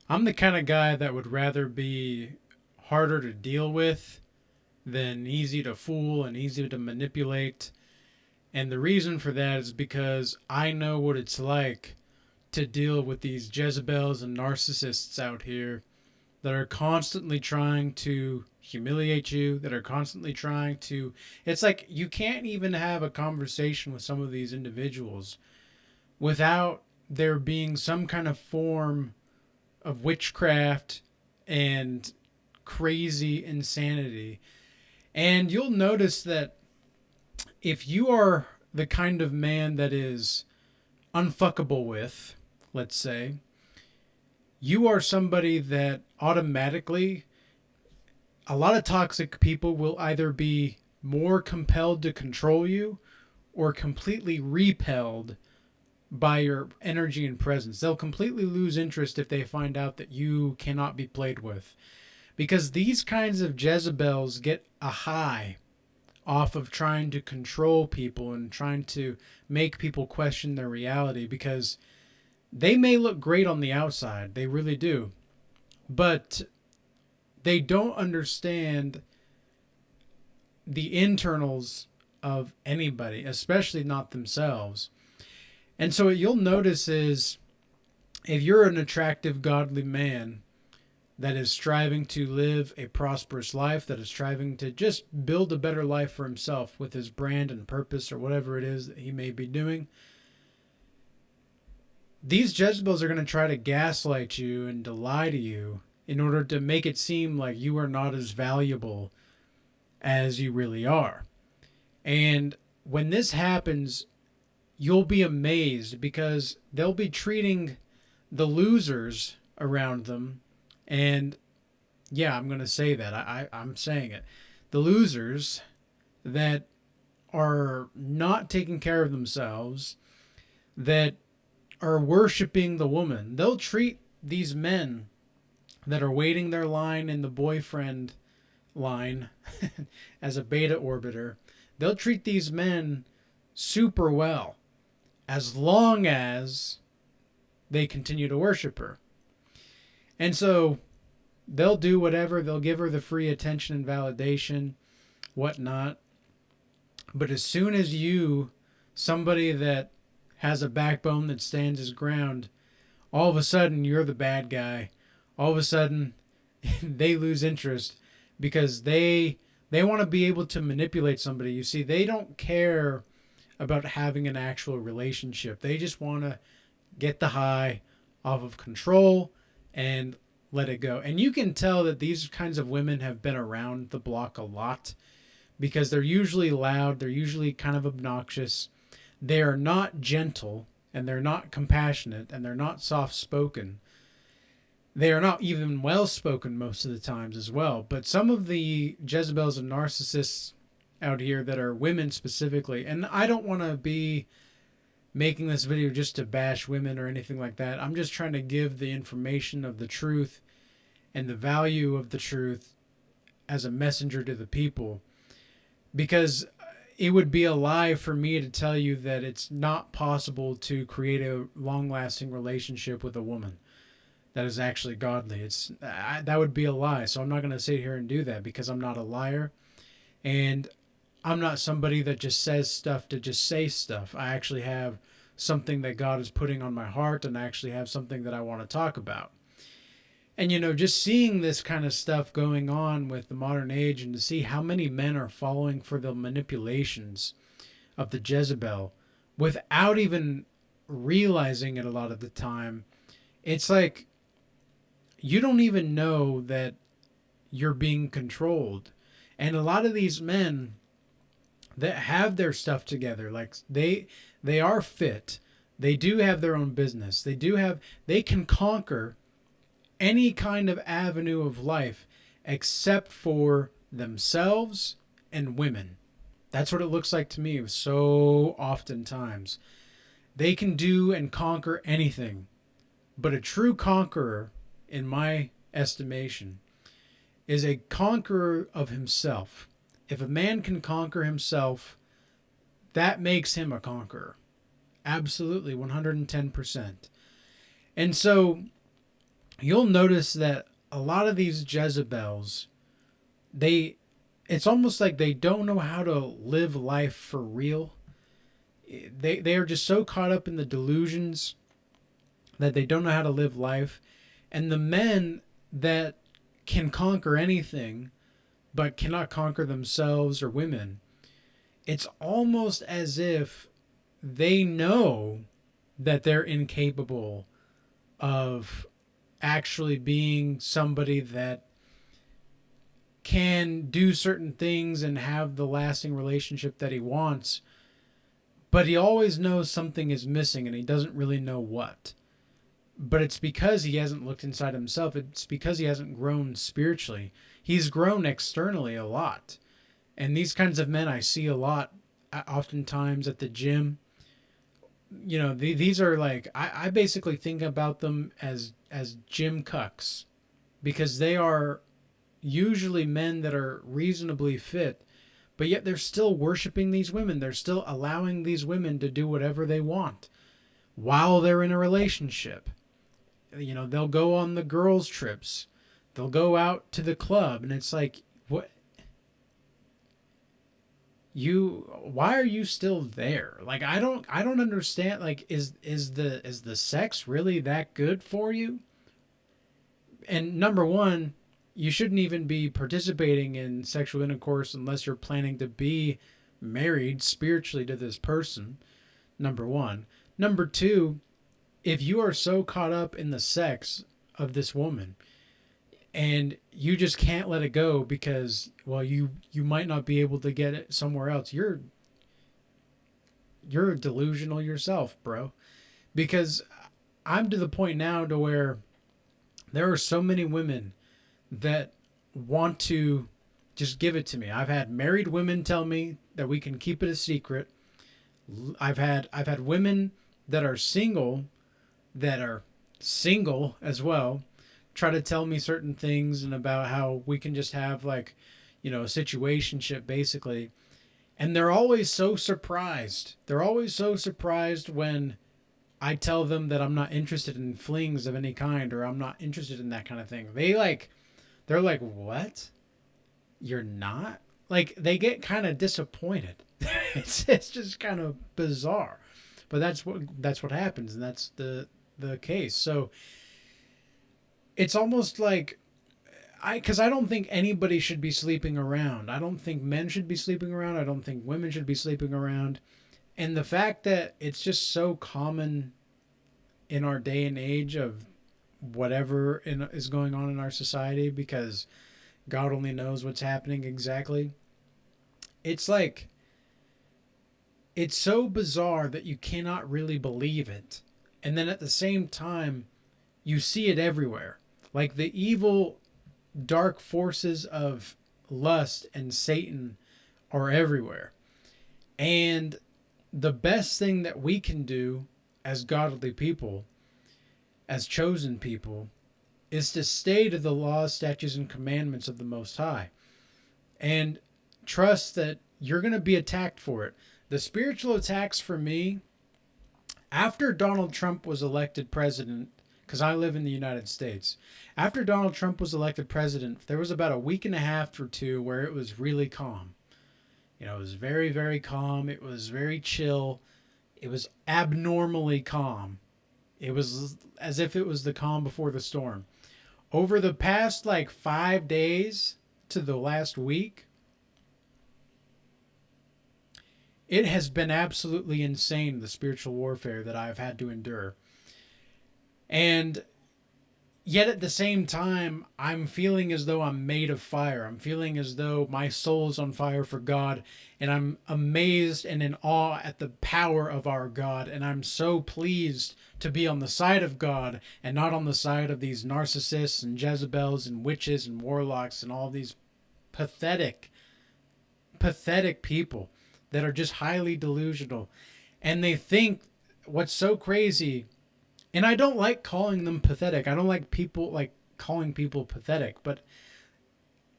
I'm the kind of guy that would rather be harder to deal with than easy to fool and easy to manipulate. And the reason for that is because I know what it's like to deal with these Jezebels and narcissists out here that are constantly trying to humiliate you, that are constantly trying to. It's like you can't even have a conversation with some of these individuals without there being some kind of form of witchcraft and crazy insanity. And you'll notice that if you are the kind of man that is unfuckable with, let's say, you are somebody that automatically, a lot of toxic people will either be more compelled to control you or completely repelled by your energy and presence. They'll completely lose interest if they find out that you cannot be played with. Because these kinds of Jezebels get a high off of trying to control people and trying to make people question their reality, because they may look great on the outside, they really do, but they don't understand the internals of anybody, especially not themselves. And so what you'll notice is if you're an attractive, godly man that is striving to live a prosperous life, that is striving to just build a better life for himself with his brand and purpose or whatever it is that he may be doing, these Jezebels are going to try to gaslight you and to lie to you in order to make it seem like you are not as valuable as you really are. And when this happens, you'll be amazed because they'll be treating the losers around them. And yeah, I'm going to say that. I'm saying it. The losers that are not taking care of themselves, that are worshiping the woman, they'll treat these men that are waiting their line in the boyfriend line as a beta orbiter, they'll treat these men super well as long as they continue to worship her. And so they'll do whatever, they'll give her the free attention and validation, whatnot. But as soon as you, somebody that has a backbone that stands his ground, all of a sudden you're the bad guy. All of a sudden they lose interest because they want to be able to manipulate somebody. You see, they don't care about having an actual relationship. They just want to get the high off of control and let it go. And you can tell that these kinds of women have been around the block a lot because they're usually loud, they're usually kind of obnoxious. They are not gentle and they're not compassionate and they're not soft spoken. They are not even well spoken most of the times as well. But some of the Jezebels and narcissists out here that are women specifically, and I don't want to be making this video just to bash women or anything like that. I'm just trying to give the information of the truth and the value of the truth as a messenger to the people, because it would be a lie for me to tell you that it's not possible to create a long-lasting relationship with a woman that is actually godly. That would be a lie. So I'm not going to sit here and do that because I'm not a liar, and I'm not somebody that just says stuff to just say stuff. I actually have something that God is putting on my heart, and I actually have something that I want to talk about. And just seeing this kind of stuff going on with the modern age, and to see how many men are falling for the manipulations of the Jezebel without even realizing it a lot of the time, it's like you don't even know that you're being controlled. And a lot of these men that have their stuff together, like they are fit, they do have their own business, they can conquer any kind of avenue of life except for themselves and women. That's what it looks like to me so oftentimes. They can do and conquer anything. But a true conqueror, in my estimation, is a conqueror of himself. If a man can conquer himself, that makes him a conqueror. Absolutely, 110%. And so you'll notice that a lot of these Jezebels, they it's almost like they don't know how to live life for real. They are just so caught up in the delusions that they don't know how to live life. And the men that can conquer anything but cannot conquer themselves or women, it's almost as if they know that they're incapable of actually being somebody that can do certain things and have the lasting relationship that he wants, but he always knows something is missing and he doesn't really know what. But it's because he hasn't looked inside himself. It's because he hasn't grown spiritually. He's grown externally a lot. And these kinds of men I see a lot, oftentimes at the gym. These are like, I basically think about them as gym cucks, because they are usually men that are reasonably fit, but yet they're still worshiping these women. They're still allowing these women to do whatever they want while they're in a relationship. They'll go on the girls' trips. They'll go out to the club, and it's like, what? Why are you still there? Like, I don't understand. Like, is the sex really that good for you? And number one, you shouldn't even be participating in sexual intercourse unless you're planning to be married spiritually to this person. Number one. Number two, if you are so caught up in the sex of this woman and you just can't let it go because, well, you might not be able to get it somewhere else, you're delusional yourself, bro. Because I'm to the point now to where there are so many women that want to just give it to me. I've had married women tell me that we can keep it a secret. I've had women that are single as well, try to tell me certain things and about how we can just have, like, a situationship basically. And they're always so surprised. They're always so surprised when I tell them that I'm not interested in flings of any kind, or I'm not interested in that kind of thing. They're like, "What? You're not?" Like, they get kind of disappointed. It's just kind of bizarre. But that's what happens, and that's the case. So it's almost like, because I don't think anybody should be sleeping around. I don't think men should be sleeping around. I don't think women should be sleeping around. And the fact that it's just so common in our day and age of whatever is going on in our society, because God only knows what's happening exactly. It's like, it's so bizarre that you cannot really believe it. And then at the same time, you see it everywhere. Like, the evil, dark forces of lust and Satan are everywhere. And the best thing that we can do as godly people, as chosen people, is to stay to the laws, statutes, and commandments of the Most High. And trust that you're going to be attacked for it. The spiritual attacks for me, after Donald Trump was elected president, because I live in the United States, after Donald Trump was elected president, there was about a week and a half or two where it was really calm. It was very, very calm. It was very chill. It was abnormally calm. It was as if it was the calm before the storm. Over the past, like, 5 days to the last week, it has been absolutely insane, the spiritual warfare that I've had to endure. And yet at the same time, I'm feeling as though I'm made of fire. I'm feeling as though my soul is on fire for God. And I'm amazed and in awe at the power of our God. And I'm so pleased to be on the side of God and not on the side of these narcissists and Jezebels and witches and warlocks and all these pathetic, pathetic people that are just highly delusional. And they think, what's so crazy, and I don't like calling them pathetic. I don't like people, like, calling people pathetic, but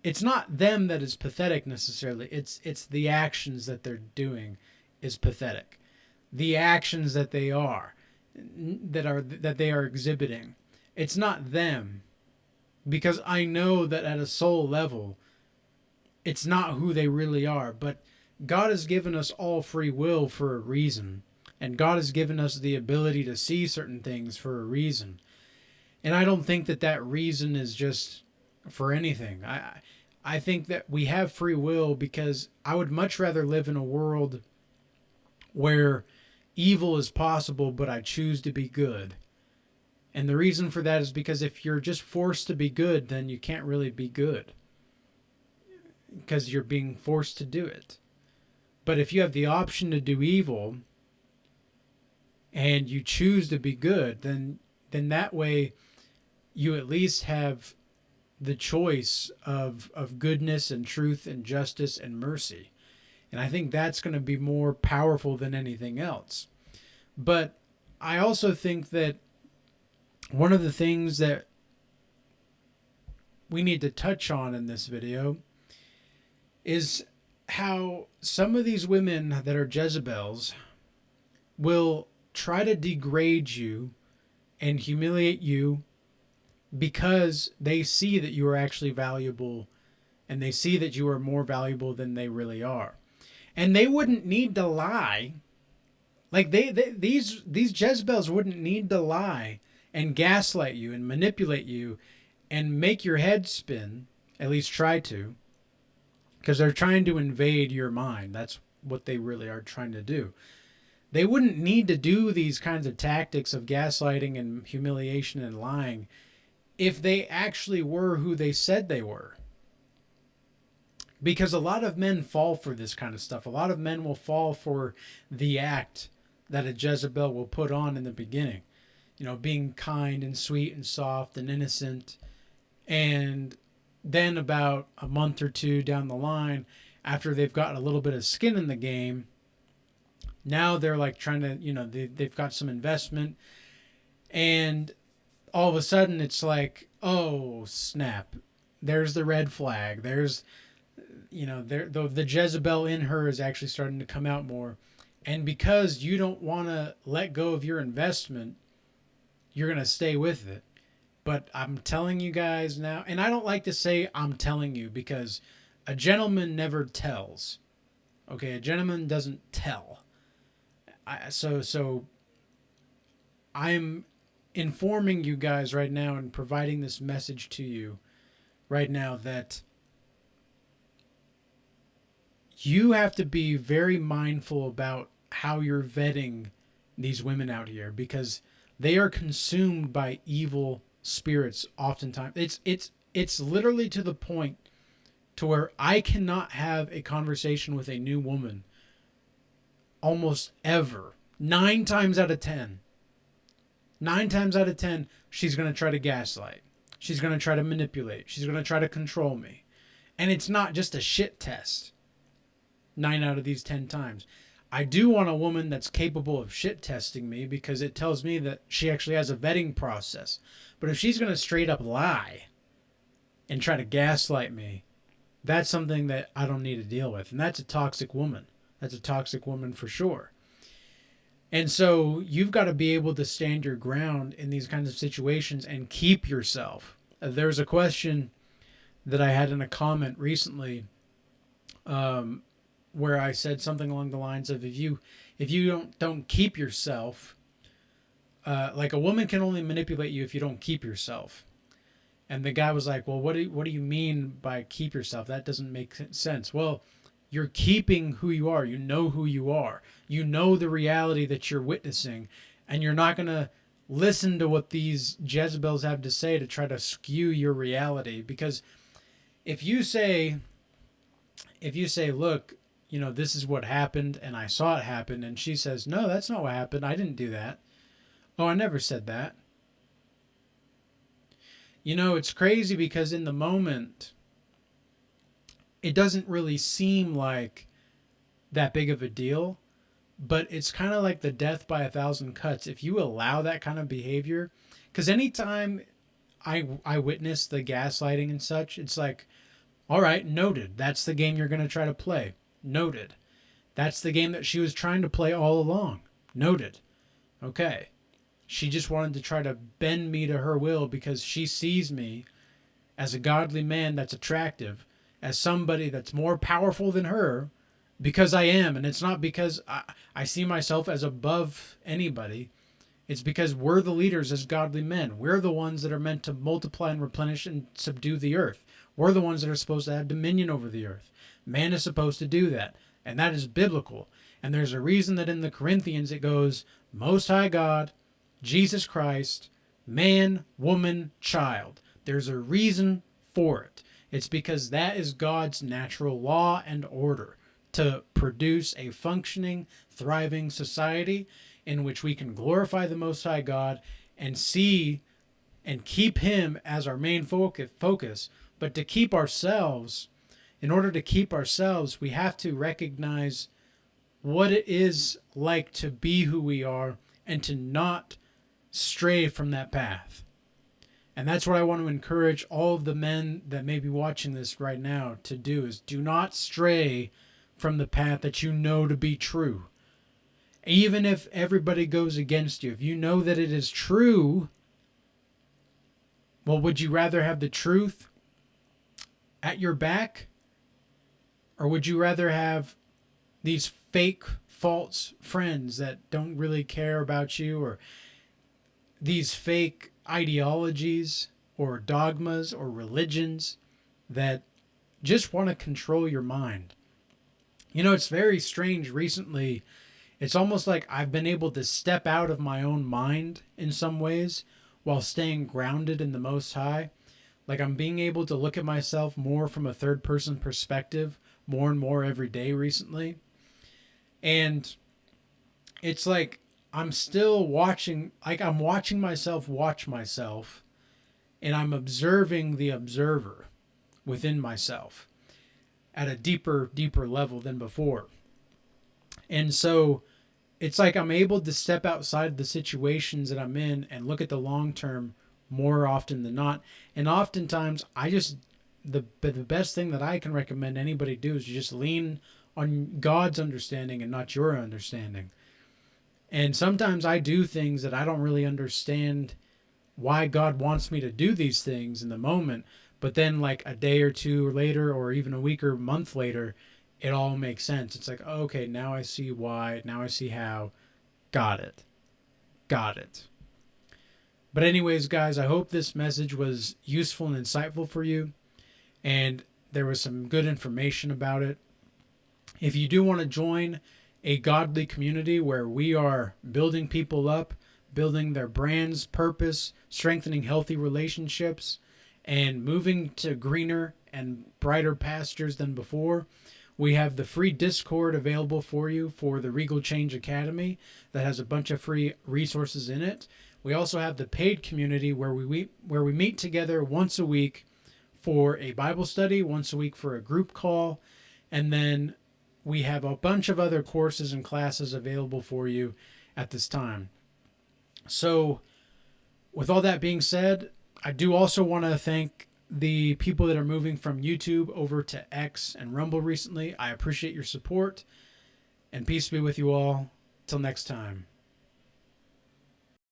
it's not them that is pathetic necessarily. It's the actions that they're doing is pathetic. The actions that they are exhibiting. It's not them, because I know that at a soul level, it's not who they really are. But God has given us all free will for a reason. And God has given us the ability to see certain things for a reason. And I don't think that that reason is just for anything. I think that we have free will because I would much rather live in a world where evil is possible, but I choose to be good. And the reason for that is because if you're just forced to be good, then you can't really be good because you're being forced to do it. But if you have the option to do evil and you choose to be good, then that way you at least have the choice of goodness and truth and justice and mercy. And I think that's going to be more powerful than anything else. But I also think that one of the things that we need to touch on in this video is how some of these women that are Jezebels will try to degrade you and humiliate you because they see that you are actually valuable and they see that you are more valuable than they really are. And they wouldn't need to lie. Like these Jezebels wouldn't need to lie and gaslight you and manipulate you and make your head spin, at least try to, because they're trying to invade your mind. That's what they really are trying to do. They wouldn't need to do these kinds of tactics of gaslighting and humiliation and lying if they actually were who they said they were. Because a lot of men fall for this kind of stuff. A lot of men will fall for the act that a Jezebel will put on in the beginning. You know, being kind and sweet and soft and innocent. And then about a month or two down the line, after they've got a little bit of skin in the game, now they're like trying to, you know, they've got some investment. And all of a sudden it's like, oh, snap. There's the red flag. There's, you know, the Jezebel in her is actually starting to come out more. And because you don't want to let go of your investment, you're going to stay with it. But I'm telling you guys now, and I don't like to say I'm telling you because a gentleman never tells. Okay, a gentleman doesn't tell. So I'm informing you guys right now and providing this message to you right now that you have to be very mindful about how you're vetting these women out here because they are consumed by evil spirits oftentimes. It's literally to the point to where I cannot have a conversation with a new woman almost ever. 9 times out of 10. 9 times out of 10, she's going to try to gaslight. She's going to try to manipulate. She's going to try to control me. And it's not just a shit test. 9 out of these 10 times. I do want a woman that's capable of shit testing me because it tells me that she actually has a vetting process. But if she's going to straight up lie and try to gaslight me, that's something that I don't need to deal with. And that's a toxic woman. That's a toxic woman for sure. And so you've got to be able to stand your ground in these kinds of situations and keep yourself. There's a question that I had in a comment recently where I said something along the lines of if you don't keep yourself, like a woman can only manipulate you if you don't keep yourself. And the guy was like, well, what do you mean by keep yourself? That doesn't make sense. Well, you're keeping who you are. You know who you are. You know the reality that you're witnessing. And you're not going to listen to what these Jezebels have to say to try to skew your reality. Because if you say, look, you know, this is what happened and I saw it happen. And she says, no, that's not what happened. I didn't do that. Oh, I never said that. You know, it's crazy because in the moment, it doesn't really seem like that big of a deal, but it's kind of like the death by 1,000 cuts. If you allow that kind of behavior, because anytime I witness the gaslighting and such, it's like, all right, noted. That's the game you're going to try to play. Noted. That's the game that she was trying to play all along. Noted. Okay. She just wanted to try to bend me to her will because she sees me as a godly man that's attractive, as somebody that's more powerful than her, because I am. And it's not because I see myself as above anybody. It's because we're the leaders as godly men. We're the ones that are meant to multiply and replenish and subdue the earth. We're the ones that are supposed to have dominion over the earth. Man is supposed to do that. And that is biblical. And there's a reason that in the Corinthians it goes, Most High God, Jesus Christ, man, woman, child. There's a reason for it. It's because that is God's natural law and order to produce a functioning, thriving society in which we can glorify the Most High God and see and keep Him as our main focus. But to keep ourselves, in order to keep ourselves, we have to recognize what it is like to be who we are and to not stray from that path. And that's what I want to encourage all of the men that may be watching this right now to do, is do not stray from the path that you know to be true. Even if everybody goes against you, if you know that it is true, well, would you rather have the truth at your back? Or would you rather have these fake, false friends that don't really care about you, or these fake ideologies or dogmas or religions that just want to control your mind? You know, it's very strange recently. It's almost like I've been able to step out of my own mind in some ways while staying grounded in the Most High. Like I'm being able to look at myself more from a third person perspective more and more every day recently. And it's like I'm still watching, like I'm watching myself watch myself, and I'm observing the observer within myself at a deeper level than before. And so it's like I'm able to step outside the situations that I'm in and look at the long term more often than not. And oftentimes the best thing that I can recommend anybody do is just lean on God's understanding and not your understanding. And sometimes I do things that I don't really understand why God wants me to do these things in the moment. But then like a day or two later, or even a week or a month later, it all makes sense. It's like, okay, now I see why. Now I see how. Got it. Got it. But anyways, guys, I hope this message was useful and insightful for you, and there was some good information about it. If you do want to join a godly community where we are building people up, building their brands, purpose, strengthening healthy relationships, and moving to greener and brighter pastures than before, we have the free Discord available for you for the Regal Change Academy that has a bunch of free resources in it. We also have the paid community where we meet together once a week for a Bible study, once a week for a group call, and then we have a bunch of other courses and classes available for you at this time. So with all that being said, I do also want to thank the people that are moving from YouTube over to X and Rumble recently. I appreciate your support, and peace be with you all. Till next time.